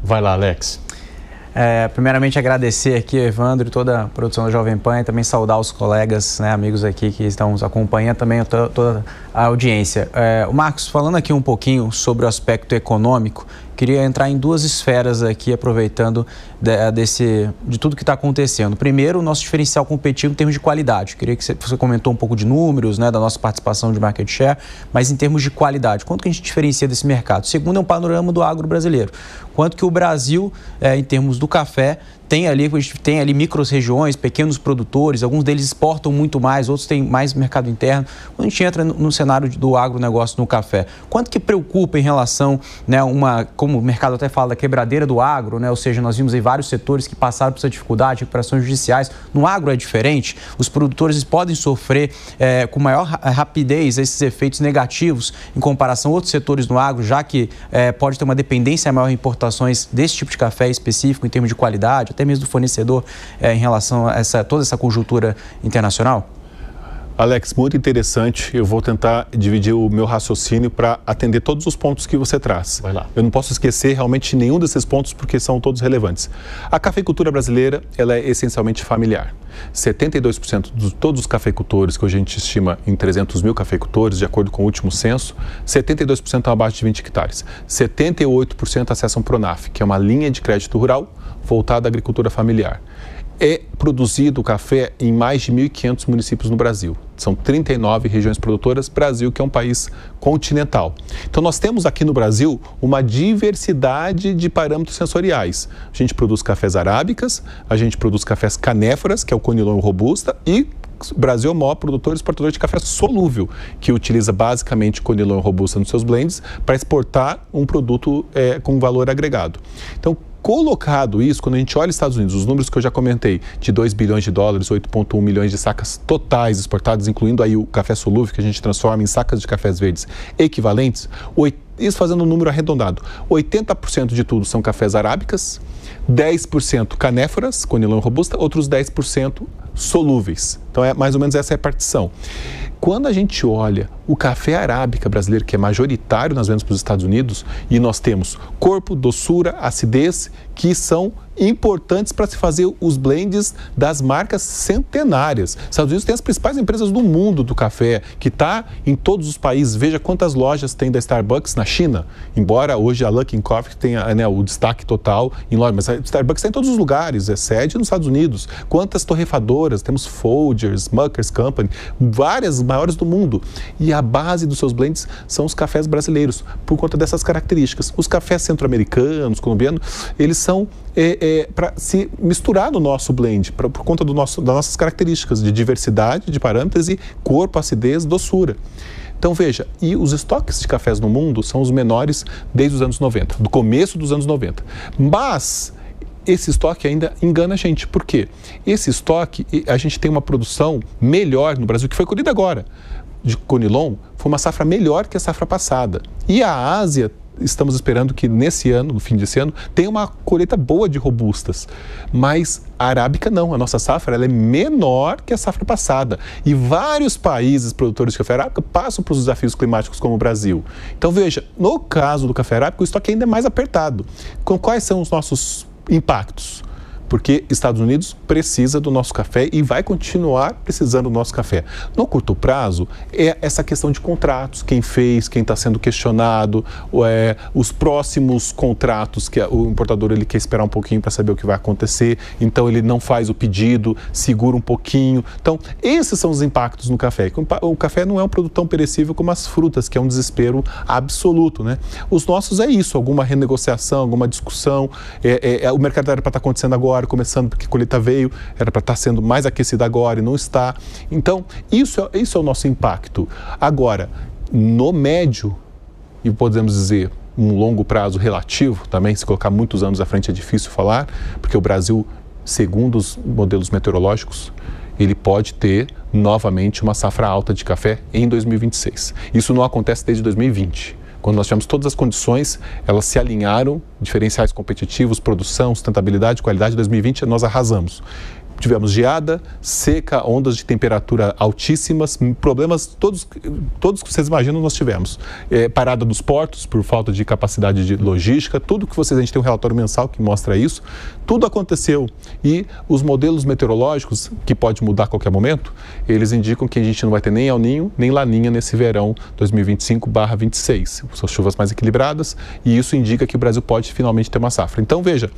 Vai lá, Alex. Primeiramente agradecer aqui, Evandro, e toda a produção da Jovem Pan, e também saudar os colegas, né, amigos aqui que estão nos acompanhando, também toda a audiência. Marcos, falando aqui um pouquinho sobre o aspecto econômico, queria entrar em duas esferas aqui, aproveitando de tudo que está acontecendo. Primeiro, o nosso diferencial competitivo em termos de qualidade. Queria que você comentou um pouco de números, né, da nossa participação de market share, mas em termos de qualidade, quanto que a gente diferencia desse mercado? Segundo, é um panorama do agro brasileiro. Quanto que o Brasil, em termos do café, a gente tem ali micro-regiões, pequenos produtores, alguns deles exportam muito mais, outros têm mais mercado interno. Quando a gente entra no cenário do agronegócio no café, quanto que preocupa em relação, né, como o mercado até fala, da quebradeira do agro, né, ou seja, nós vimos aí vários setores que passaram por essa dificuldade, recuperações judiciais. No agro é diferente, os produtores podem sofrer com maior rapidez esses efeitos negativos em comparação a outros setores no agro, já que pode ter uma dependência maior em importações desse tipo de café específico em termos de qualidade, até mesmo do fornecedor em relação a toda essa conjuntura internacional? Alex, muito interessante. Eu vou tentar dividir o meu raciocínio para atender todos os pontos que você traz. Vai lá. Eu não posso esquecer realmente nenhum desses pontos porque são todos relevantes. A cafeicultura brasileira, ela é essencialmente familiar. 72% de todos os cafeicultores, que hoje a gente estima em 300 mil cafeicultores, de acordo com o último censo, 72% estão abaixo de 20 hectares. 78% acessam Pronaf, que é uma linha de crédito rural voltada à agricultura familiar. É produzido café em mais de 1.500 municípios no Brasil. São 39 regiões produtoras, Brasil que é um país continental. Então nós temos aqui no Brasil uma diversidade de parâmetros sensoriais. A gente produz cafés arábicas, a gente produz cafés canéforas, que é o conilon robusta, e o Brasil é o maior produtor e exportador de café solúvel, que utiliza basicamente conilon robusta nos seus blends para exportar um produto com valor agregado. Então, colocado isso, quando a gente olha os Estados Unidos, os números que eu já comentei, de 2 bilhões de dólares, 8,1 milhões de sacas totais exportadas, incluindo aí o café solúvel, que a gente transforma em sacas de cafés verdes equivalentes, isso fazendo um número arredondado, 80% de tudo são cafés arábicas, 10% canéforas, conilon robusta, outros 10% solúveis. Então, mais ou menos essa é a partição. Quando a gente olha o café arábica brasileiro, que é majoritário nas vendas para os Estados Unidos, e nós temos corpo, doçura, acidez, que são importantes para se fazer os blends das marcas centenárias. Os Estados Unidos tem as principais empresas do mundo do café, que está em todos os países. Veja quantas lojas tem da Starbucks na China, embora hoje a Luckin Coffee tenha, né, o destaque total em loja, mas a Starbucks está em todos os lugares, é sede nos Estados Unidos. Quantas torrefadoras, temos Folgers, Muckers Company, várias maiores do mundo. E a base dos seus blends são os cafés brasileiros, por conta dessas características. Os cafés centro-americanos, colombianos, eles são para se misturar no nosso blend, por conta das nossas características de diversidade de parâmetros e corpo, acidez, doçura. Então veja, e os estoques de cafés no mundo são os menores desde os anos 90, do começo dos anos 90. Mas esse estoque ainda engana a gente. Por quê? Esse estoque, a gente tem uma produção melhor no Brasil, que foi colhida agora, de conilon, foi uma safra melhor que a safra passada. E a Ásia, estamos esperando que nesse ano, no fim desse ano, tenha uma colheita boa de robustas. Mas a arábica não, a nossa safra ela é menor que a safra passada. E vários países produtores de café arábica passam por desafios climáticos como o Brasil. Então veja, no caso do café arábica, o estoque ainda é mais apertado. Quais são os nossos impactos? Porque Estados Unidos precisa do nosso café e vai continuar precisando do nosso café. No curto prazo, é essa questão de contratos, quem fez, quem está sendo questionado, os próximos contratos, que o importador ele quer esperar um pouquinho para saber o que vai acontecer, então ele não faz o pedido, segura um pouquinho. Então, esses são os impactos no café. O café não é um produto tão perecível como as frutas, que é um desespero absoluto, né? Os nossos é isso, alguma renegociação, alguma discussão, o mercado era para estar acontecendo agora, começando porque a colheita veio, era para estar sendo mais aquecida agora e não está. Então, isso é o nosso impacto. Agora, no médio, e podemos dizer um longo prazo relativo, também se colocar muitos anos à frente é difícil falar, porque o Brasil, segundo os modelos meteorológicos, ele pode ter novamente uma safra alta de café em 2026. Isso não acontece desde 2020. Quando nós tivemos todas as condições, elas se alinharam, diferenciais competitivos, produção, sustentabilidade, qualidade. Em 2020 nós arrasamos. tivemos geada, seca, ondas de temperatura altíssimas, problemas todos que vocês imaginam nós tivemos. Parada dos portos por falta de capacidade de logística, tudo que a gente tem um relatório mensal que mostra isso, tudo aconteceu. E os modelos meteorológicos, que pode mudar a qualquer momento, eles indicam que a gente não vai ter nem El Niño, nem Laninha nesse verão 2025/26. São chuvas mais equilibradas e isso indica que o Brasil pode finalmente ter uma safra. Então, veja,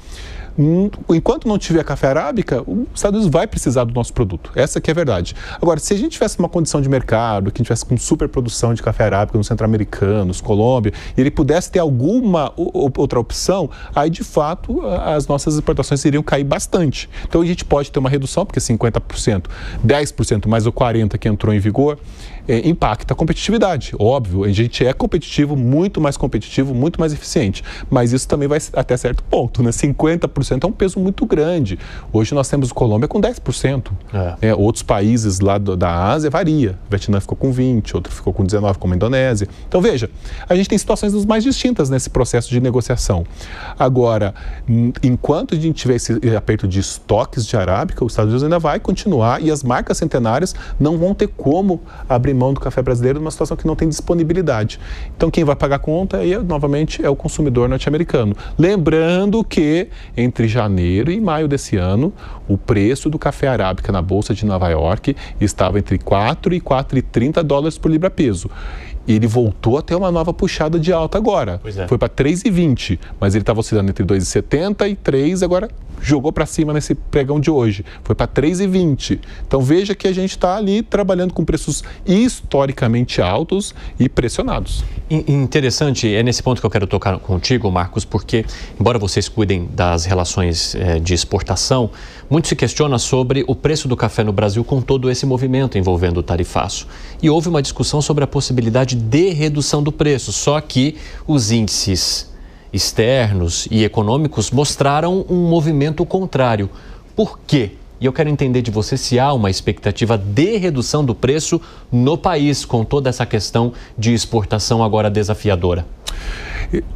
enquanto não tiver café arábica, os Estados Unidos vai precisar do nosso produto. Essa que é a verdade. Agora, se a gente tivesse uma condição de mercado, que a gente tivesse com superprodução de café arábica nos centro-americanos, Colômbia, e ele pudesse ter alguma outra opção, aí, de fato, as nossas exportações iriam cair bastante. Então, a gente pode ter uma redução, porque 50%, 10% mais o 40% que entrou em vigor, impacta a competitividade. Óbvio, a gente é competitivo, muito mais eficiente, mas isso também vai até certo ponto, né? 50% é um peso muito grande. Hoje nós temos Colômbia com 10%. Outros países lá da Ásia varia. O Vietnã ficou com 20%, outro ficou com 19%, como a Indonésia. Então, veja, a gente tem situações das mais distintas nesse processo de negociação. Agora, enquanto a gente tiver esse aperto de estoques de arábica, os Estados Unidos ainda vai continuar e as marcas centenárias não vão ter como abrir mão do café brasileiro numa situação que não tem disponibilidade. Então, quem vai pagar a conta aí, novamente, é o consumidor norte-americano. Lembrando que entre janeiro e maio desse ano, o preço do café arábica na Bolsa de Nova York estava entre 4 e 4,30 dólares por libra-peso. Ele voltou a ter uma nova puxada de alta agora. Foi para 3,20, mas ele estava oscilando entre 2,70 e 3, agora jogou para cima nesse pregão de hoje. Foi para 3,20. Então veja que a gente está ali trabalhando com preços historicamente altos e pressionados. Interessante, é nesse ponto que eu quero tocar contigo, Marcos, porque embora vocês cuidem das relações de exportação, muito se questiona sobre o preço do café no Brasil com todo esse movimento envolvendo o tarifaço. E houve uma discussão sobre a possibilidade de redução do preço, só que os índices externos e econômicos mostraram um movimento contrário. Por quê? E eu quero entender de você se há uma expectativa de redução do preço no país, com toda essa questão de exportação agora desafiadora.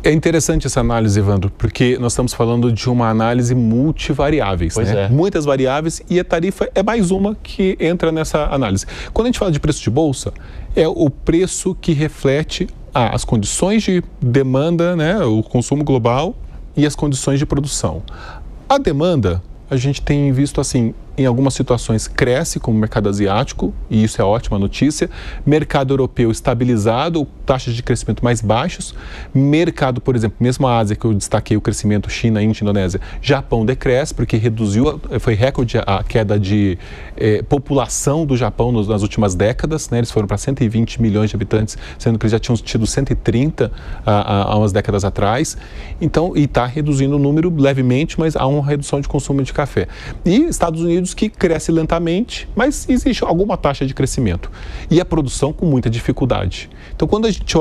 É interessante essa análise, Evandro, porque nós estamos falando de uma análise multivariáveis, né? Muitas variáveis, e a tarifa é mais uma que entra nessa análise. Quando a gente fala de preço de bolsa, é o preço que reflete as condições de demanda, né, o consumo global e as condições de produção. A demanda, a gente tem visto assim, em algumas situações cresce, como o mercado asiático, e isso é ótima notícia. Mercado europeu estabilizado, taxas de crescimento mais baixas. Mercado, por exemplo, mesmo a Ásia, que eu destaquei o crescimento, China, Índia, Indonésia, Japão decresce, porque reduziu, foi recorde a queda de população do Japão nas últimas décadas, né? Eles foram para 120 milhões de habitantes, sendo que eles já tinham tido 130 há umas décadas atrás. Então, e está reduzindo o número levemente, mas há uma redução de consumo de café. E Estados Unidos, que cresce lentamente, mas existe alguma taxa de crescimento. E a produção com muita dificuldade. Então, quando a gente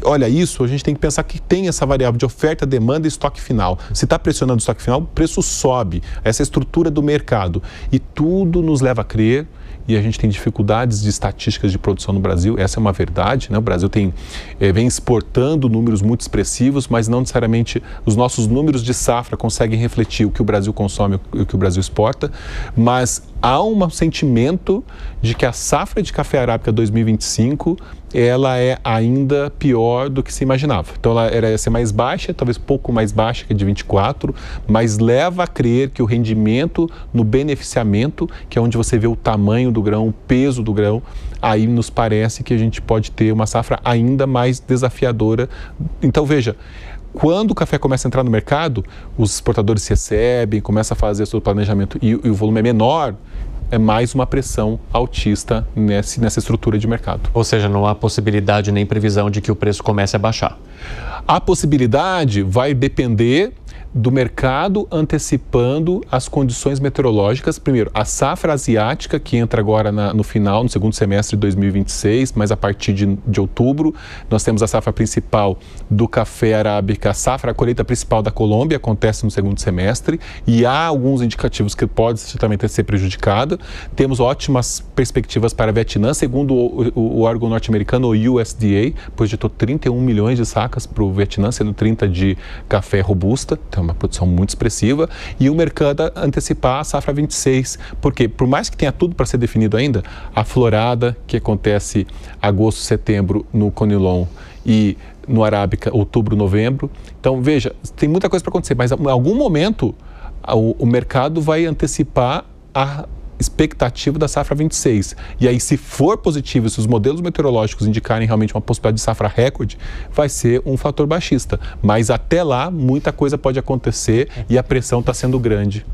olha isso, a gente tem que pensar que tem essa variável de oferta, demanda e estoque final. Se está pressionando o estoque final, o preço sobe. Essa é a estrutura do mercado. E tudo nos leva a crer, e a gente tem dificuldades de estatísticas de produção no Brasil, essa é uma verdade, né? O Brasil vem exportando números muito expressivos, mas não necessariamente os nossos números de safra conseguem refletir o que o Brasil consome e o que o Brasil exporta, mas há um sentimento de que a safra de café arábica 2025, ela é ainda pior do que se imaginava. Então, ela ia ser mais baixa, talvez pouco mais baixa que a de 24, mas leva a crer que o rendimento no beneficiamento, que é onde você vê o tamanho do grão, o peso do grão, aí nos parece que a gente pode ter uma safra ainda mais desafiadora. Então, veja, quando o café começa a entrar no mercado, os exportadores se recebem, começam a fazer o seu planejamento e o volume é menor, é mais uma pressão altista nessa estrutura de mercado. Ou seja, não há possibilidade nem previsão de que o preço comece a baixar? A possibilidade vai depender do mercado antecipando as condições meteorológicas. Primeiro, a safra asiática, que entra agora no final, no segundo semestre de 2026, mas a partir de outubro. Nós temos a safra principal do café arábica, a colheita principal da Colômbia acontece no segundo semestre, e há alguns indicativos que pode também ser prejudicada. Temos ótimas perspectivas para a Vietnã, segundo o órgão norte-americano, o USDA, projetou 31 milhões de sacas para o Vietnã, sendo 30 de café robusta. Então, uma produção muito expressiva, e o mercado antecipar a safra 26, porque por mais que tenha tudo para ser definido ainda, a florada que acontece agosto, setembro no Conilon e no Arábica, outubro, novembro. Então, veja, tem muita coisa para acontecer, mas em algum momento o mercado vai antecipar a expectativa da safra 26. E aí, se for positivo, se os modelos meteorológicos indicarem realmente uma possibilidade de safra recorde, vai ser um fator baixista. Mas até lá, muita coisa pode acontecer e a pressão está sendo grande.